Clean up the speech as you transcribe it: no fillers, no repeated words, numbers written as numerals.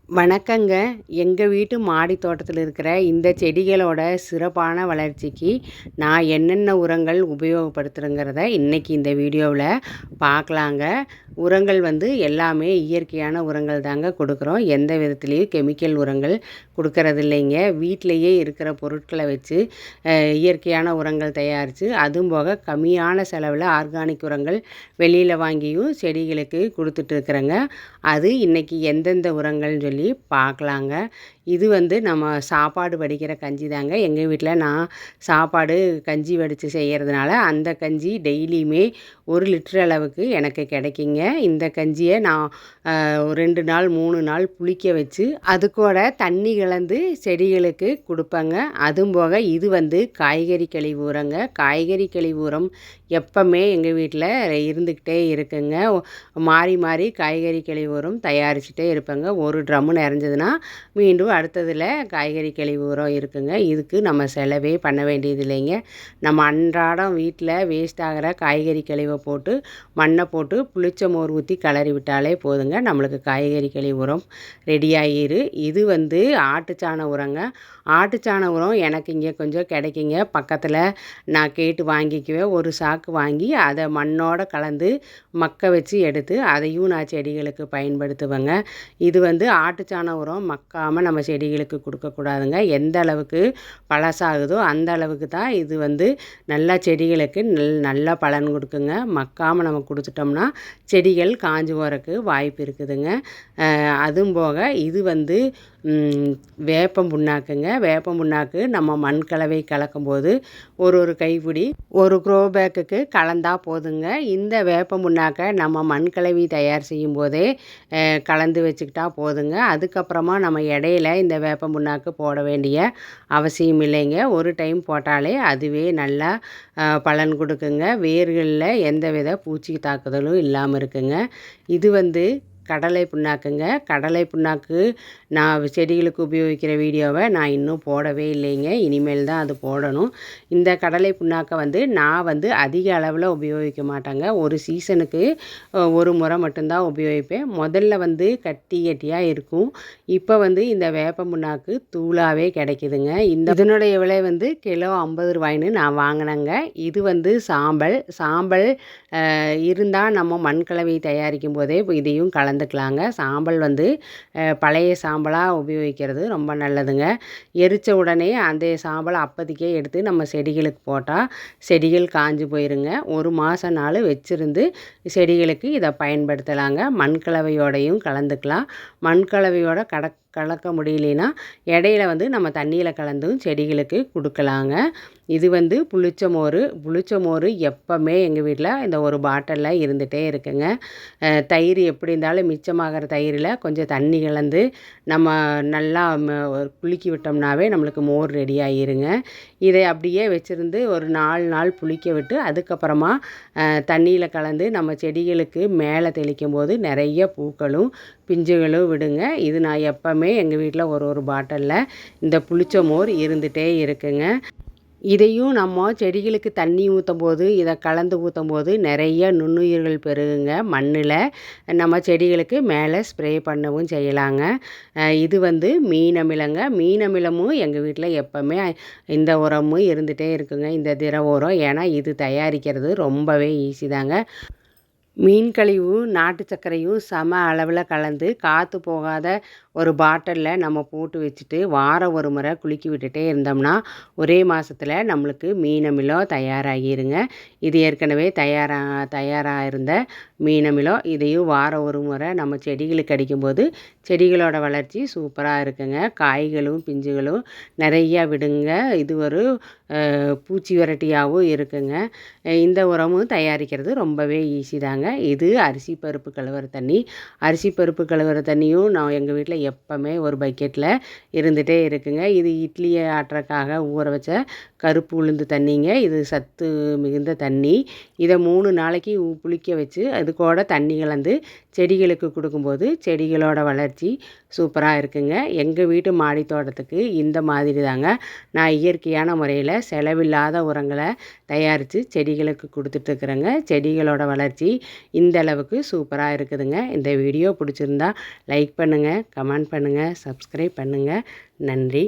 வணக்கங்க. எங்கள் வீட்டு மாடி தோட்டத்தில் இருக்கிற இந்த செடிகளோட சிறப்பான வளர்ச்சிக்கு நான் என்னென்ன உரங்கள் உபயோகப்படுத்துகிறேங்கிறத இன்றைக்கி இந்த வீடியோவில் பார்க்கலாங்க. உரங்கள் எல்லாமே இயற்கையான உரங்கள் தாங்க கொடுக்குறோம். எந்த விதத்துலேயும் கெமிக்கல் உரங்கள் கொடுக்கறது இல்லைங்க. வீட்டிலையே இருக்கிற பொருட்களை வச்சு இயற்கையான உரங்கள் தயாரித்து, அதுவும் போக கம்மியான செலவில் ஆர்கானிக் உரங்கள் வெளியில் வாங்கியும் செடிகளுக்கு கொடுத்துட்ருக்குறேங்க. அது இன்றைக்கி எந்தெந்த உரங்கள்னு சொல்லி பார்க்கலாங்க. இது நம்ம சாப்பாடு வடிக்கிற கஞ்சி தாங்க. எங்கள் வீட்டில் நான் சாப்பாடு கஞ்சி வடித்து செய்கிறதுனால அந்த கஞ்சி டெய்லியுமே 1 லிட்டர் அளவுக்கு எனக்கு கிடைக்குங்க. இந்த கஞ்சியை நான் 2 நாள் 3 நாள் புளிக்க வச்சு அது கூட தண்ணி கலந்து செடிகளுக்கு கொடுப்பேங்க. அதுவும் போக இது காய்கறி கழிவு உரங்க. காய்கறி கழிவு உரம் எப்பவுமே எங்கள் வீட்டில் இருந்துக்கிட்டே இருக்குங்க. மாறி மாறி காய்கறி கழிவு உரம் தயாரிச்சுட்டே இருப்பேங்க. ஒரு ட்ரம்மு நிறைஞ்சதுன்னா மீண்டும் அடுத்ததில் காய்கறி கழிவு உரம் இருக்குங்க. இதுக்கு நம்ம செலவே பண்ண வேண்டியது இல்லைங்க. நம்ம அன்றாடம் வீட்டில் வேஸ்ட் ஆகிற காய்கறி கழிவை போட்டு மண்ணை போட்டு புளிச்ச மோர் ஊற்றி கிளறி விட்டாலே போதுங்க, நம்மளுக்கு காய்கறி கழிவு உரம் ரெடி ஆகிரு. இது ஆட்டுச்சாண உரங்க. ஆட்டுச்சாண உரம் எனக்கு இங்கே கொஞ்சம் கிடைக்குங்க. பக்கத்தில் நான் கேட்டு வாங்கிக்குவேன். ஒரு சாக்கு வாங்கி அதை மண்ணோட கலந்து மக்க வச்சு எடுத்து அதையும் நான் செடிகளுக்கு பயன்படுத்துவேங்க. இது ஆட்டுச்சாண உரம் மக்காமல் நம்ம செடிகளுக்கு கொடுக்கக்கூடாதுங்க. எந்த அளவுக்கு பழசாகுதோ அந்த அளவுக்கு தான் இது நல்லா செடிகளுக்கு நல்ல பலன் கொடுக்குங்க. மக்காமல் நம்ம கொடுத்துட்டோம்னா செடிகள் காஞ்சு போகிறதுக்கு வாய்ப்பு இருக்குதுங்க. அதுவும் போக இது வேப்பம் புண்ணாக்குங்க. வேப்பம் புண்ணாக்கு நம்ம மண் கலவை கலக்கும்போது ஒரு கைப்பிடி ஒரு க்ரோ பேக்குக்கு கலந்தால் போதுங்க. இந்த வேப்பம் புண்ணாக்கை நம்ம மண் கலவை தயார் செய்யும் போதே கலந்து வச்சுக்கிட்டா போதுங்க. அதுக்கப்புறமா நம்ம இடையில இந்த வேப்பம் புண்ணாக்கு போட வேண்டிய அவசியம் இல்லைங்க. ஒரு டைம் போட்டாலே அதுவே நல்லா பலன் கொடுக்குங்க. வேர்களில் எந்தவித பூச்சி தாக்குதலும் இல்லாமல் இருக்குங்க. இது கடலை புண்ணாக்குங்க. கடலை புண்ணாக்கு நான் செடிகளுக்கு உபயோகிக்கிற வீடியோவை நான் இன்னும் போடவே இல்லைங்க. இனிமேல் தான் அது போடணும். இந்த கடலை புண்ணாக்கை நான் அதிக அளவில் உபயோகிக்க மாட்டேங்க. ஒரு சீசனுக்கு ஒரு முறை மட்டும்தான் உபயோகிப்பேன். முதல்ல கட்டி கட்டியாக இருக்கும். இப்போ இந்த வேப்ப புண்ணாக்கு தூளாகவே கிடைக்குதுங்க. இதனுடைய விலை கிலோ 50 ரூபாய்ன்னு நான் வாங்கினேங்க. இது சாம்பல். சாம்பல் இருந்தால் நம்ம மண் கலவை தயாரிக்கும் போதே இதையும் கலந்துக்கலாங்க. சாம்பல் பழைய சாம்பலாக உபயோகிக்கிறது ரொம்ப நல்லதுங்க. எரித்த உடனே அந்த சாம்பலை அப்போதைக்கே எடுத்து நம்ம செடிகளுக்கு போட்டால் செடிகள் காஞ்சு போயிருங்க. 1 மாதம் நாள் வச்சுருந்து செடிகளுக்கு இதை பயன்படுத்தலாங்க. மண் கலவையோடையும் கலந்துக்கலாம். மண் கலவையோட கலக்க முடியலனா இடையில நம்ம தண்ணியில் கலந்தும் செடிகளுக்கு கொடுக்கலாங்க. இது புளிச்ச மோர். புளிச்ச மோர் எப்போவுமே எங்கள் வீட்டில் இந்த ஒரு பாட்டிலில் இருந்துகிட்டே இருக்குங்க. தயிர் எப்படி இருந்தாலும் மிச்சமாகிற தயிரில் கொஞ்சம் தண்ணி கலந்து நம்ம நல்லா குலுக்கி விட்டோம்னாவே நம்மளுக்கு மோர் ரெடி ஆகிருங்க. இதை அப்படியே வச்சுருந்து ஒரு 4 நாள் புளிக்க விட்டு அதுக்கப்புறமா தண்ணியில் கலந்து நம்ம செடிகளுக்கு மேலே தெளிக்கும் போது நிறைய பூக்களும் பிஞ்சுகளும் விடுங்க. இது நான் எப்போவுமே எங்கள் வீட்டில் ஒரு பாட்டிலில் இந்த புளிச்ச மோர் இருந்துகிட்டே இருக்குங்க. இதையும் நம்ம செடிகளுக்கு தண்ணி ஊற்றும் போது இதை கலந்து ஊற்றும் போது நிறைய நுண்ணுயிர்கள் பெருகுங்க. மண்ணில் நம்ம செடிகளுக்கு மேலே ஸ்ப்ரே பண்ணவும் செய்யலாங்க. இது மீன் அமிலங்க. மீன் அமிலமும் எங்கள் வீட்டில் எப்போவுமே இந்த உரமும் இருந்துகிட்டே இருக்குங்க. இந்த திரவ உரம். ஏன்னா இது தயாரிக்கிறது ரொம்பவே ஈஸி தாங்க. மீன் கழிவு நாட்டு சர்க்கரையும் சம அளவில் கலந்து காற்று போகாத ஒரு பாட்டிலில் நம்ம போட்டு வச்சுட்டு வாரம் ஒரு முறை குலுக்கி விட்டுட்டே இருந்தோம்னா ஒரே மாதத்தில் நம்மளுக்கு மீன் அமிலம் தயாராகிருங்க. இது ஏற்கனவே தயாராக இருந்த மீன் அமிலம். இதையும் வாரம் ஒரு முறை நம்ம செடிகளுக்கு அடிக்கும்போது செடிகளோட வளர்ச்சி சூப்பராக இருக்குங்க. காய்களும் பிஞ்சுகளும் நிறையா விடுங்க. இது ஒரு பூச்சி விரட்டியாகவும் இருக்குங்க. இந்த உரமும் தயாரிக்கிறது ரொம்பவே ஈஸி தாங்க. இது அரிசி பருப்பு கழுவுற தண்ணி. அரிசி பருப்பு கழுவுற தண்ணியும் நான் எங்கள் வீட்டில் எப்போவுமே ஒரு பக்கெட்டில் இருந்துகிட்டே இருக்குங்க. இது இட்லியை ஆட்டுறதுக்காக ஊற வச்ச கருப்பு உளுந்து தண்ணிங்க. இது சத்து மிகுந்த தண்ணி. இதை 3 நாளைக்கு புளிக்க வச்சு அது கூட தண்ணி கலந்து செடிகளுக்கு கொடுக்கும்போது செடிகளோட வளர்ச்சி சூப்பராக இருக்குங்க. எங்கள் வீட்டு மாடி தோட்டத்துக்கு இந்த மாதிரி தாங்க நான் இயற்கையான முறையில் செலவில்லாத உரங்களை தயாரித்து செடிகளுக்கு கொடுத்துட்ருக்குறேங்க. செடிகளோட வளர்ச்சி இந்த அளவுக்கு சூப்பராக இருக்குதுங்க. இந்த வீடியோ பிடிச்சிருந்தா லைக் பண்ணுங்கள், கமெண்ட் பண்ணுங்கள், சப்ஸ்கிரைப் பண்ணுங்கள். நன்றி.